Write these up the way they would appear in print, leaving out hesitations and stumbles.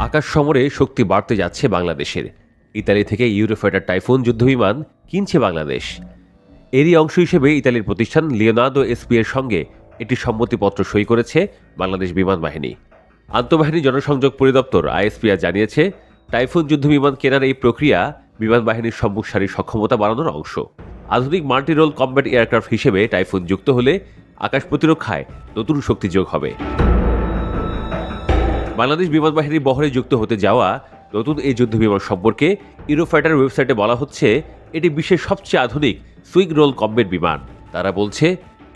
আকাশ সমরে শক্তি বাড়তে যাচ্ছে বাংলাদেশের। ইতালি থেকে ইউরোফাইটার টাইফুন যুদ্ধবিমান কিনছে বাংলাদেশ। এরই অংশ হিসেবে ইতালির প্রতিষ্ঠান লিওনার্দো এসপি এর সঙ্গে একটি সম্মতিপত্র সই করেছে বাংলাদেশ বিমান বাহিনী। আন্তঃবাহিনী জনসংযোগ পরিদপ্তর আইএসপিআর জানিয়েছে, টাইফুন যুদ্ধবিমান কেনার এই প্রক্রিয়া বিমান বাহিনীর সম্মুখ সারির সক্ষমতা বাড়ানোর অংশ। আধুনিক মাল্টিরোল কমব্যাট এয়ারক্রাফট হিসেবে টাইফুন যুক্ত হলে আকাশ প্রতিরক্ষায় নতুন শক্তি যোগ হবে। বাংলাদেশ বিমান বাহিনীর বহরে যুক্ত হতে যাওয়া নতুন এই যুদ্ধবিমান সম্পর্কে ইউরোফাইটার ওয়েবসাইটে বলা হচ্ছে, এটি বিশ্বের সবচেয়ে আধুনিক সুইং রোল কমব্যাট বিমান। তারা বলছে,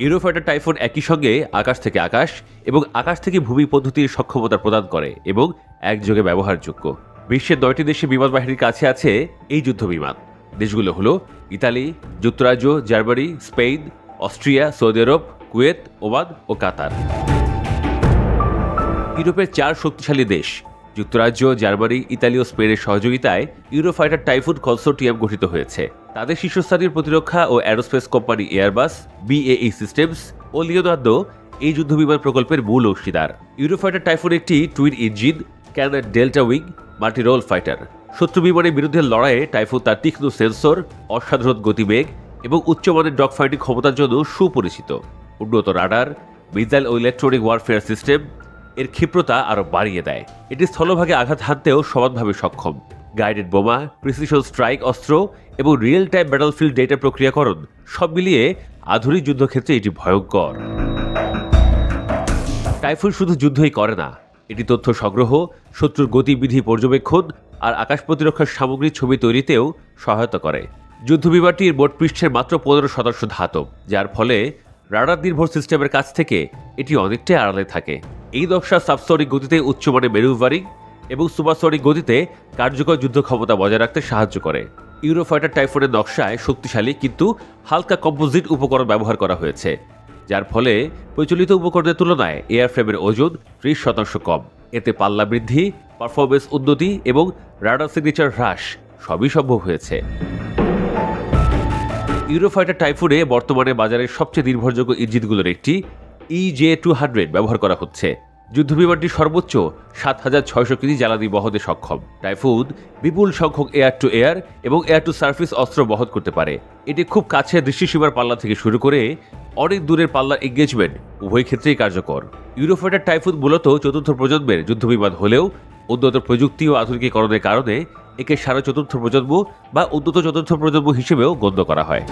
ইউরোফাইটার টাইফুন একই সঙ্গে আকাশ থেকে আকাশ এবং আকাশ থেকে ভূমি পদ্ধতির সক্ষমতা প্রদান করে এবং একযোগে ব্যবহারযোগ্য। বিশ্বের 9টি দেশে বিমান বাহিনীর কাছে আছে এই যুদ্ধবিমান। দেশগুলো হলো ইতালি, যুক্তরাজ্য, জার্মানি, স্পেন, অস্ট্রিয়া, সৌদি আরব, কুয়েত, ওমান ও কাতার। ইউরোপের 4 শক্তিশালী দেশ যুক্তরাজ্য, জার্মানি, ইতালি ও স্পেনের সহযোগিতায় ইউরোফাইটার টাইফুন কনসোর্টিয়াম গঠিত হয়েছে। তাদের শীর্ষস্থানীয় প্রতিরক্ষা ও aerospace company Airbus, BAE systems ও লিওনার্দো এই যুদ্ধবিমান প্রকল্পের মূল অংশীদার। ইউরোফাইটার টাইফুন একটি twin engine canard delta wing multirole fighter. শত্রু বিমানের বিরুদ্ধে লড়াইয়ে টাইফুন তার তীক্ষ্ণ সেন্সর, অসাধারণ গতিবেগ এবং উচ্চমানের ডগ ফাইটিং ক্ষমতার জন্য সুপরিচিত। উন্নত রাডার, মিসাইল ও ইলেকট্রনিক ওয়ারফেয়ার সিস্টেম এর ক্ষিপ্রতা আরও বাড়িয়ে দেয়। এটি স্থলভাগে আঘাত হানতেও সমানভাবে সক্ষম। গাইডেড বোমা, প্রিসিশন স্ট্রাইক অস্ত্র এবং রিয়েল টাইম ব্যাটলফিল্ড ডেটা প্রক্রিয়াকরণ সব মিলিয়ে আধুনিক যুদ্ধক্ষেত্রে এটি ভয়ঙ্কর। টাইফুন শুধু যুদ্ধই করে না, এটি তথ্য সংগ্রহ, শত্রুর গতিবিধি পর্যবেক্ষণ আর আকাশ প্রতিরক্ষার সামগ্রী ছবি তৈরিতেও সহায়তা করে। যুদ্ধবিমানটির মোট পৃষ্ঠের মাত্র 15% ধাতব, যার ফলে রাডার নির্ভর সিস্টেমের কাছ থেকে এটি অনেকটাই আড়ালে থাকে। এই নকশা সাবসনিক গতিতে উচ্চমানের ম্যানুভারিং এবং সুপারসনিক গতিতে কার্যকর যুদ্ধ ক্ষমতা বজায় রাখতে সাহায্য করে। ইউরোফাইটার টাইফুনের নকশায় শক্তিশালী কিন্তু হালকা কম্পোজিট উপকরণ ব্যবহার করা হয়েছে, যার ফলে প্রচলিত উপকরণের তুলনায় এয়ারফ্রেমের ওজন 30% কম। এতে পাল্লা বৃদ্ধি, পারফরমেন্স উন্নতি এবং রাডার সিগনেচার হ্রাস সবই সম্ভব হয়েছে। ইউরোফাইটার টাইফুনে বর্তমানে বাজারের সবচেয়ে নির্ভরযোগ্য ইঞ্জিনগুলোর একটি EJ-200 ব্যবহার করা হচ্ছে। যুদ্ধবিমানটি সর্বোচ্চ 7600 কেজি জ্বালানি বহনে সক্ষম। টাইফুন বিপুল সংখ্যক এয়ার টু এয়ার এবং এয়ার টু সার্ফেস অস্ত্র বহন করতে পারে। এটি খুব কাছে দৃষ্টিসীমার পাল্লা থেকে শুরু করে অনেক দূরের পাল্লার এঙ্গেজমেন্ট উভয় ক্ষেত্রেই কার্যকর। ইউরোফাইটার টাইফুন মূলত 4র্থ প্রজন্মের যুদ্ধবিমান হলেও উন্নত প্রযুক্তি ও আধুনিকীকরণের কারণে একে সাড়ে 4র্থ প্রজন্ম বা উন্নত 4র্থ প্রজন্ম হিসেবেও গণ্য করা হয়।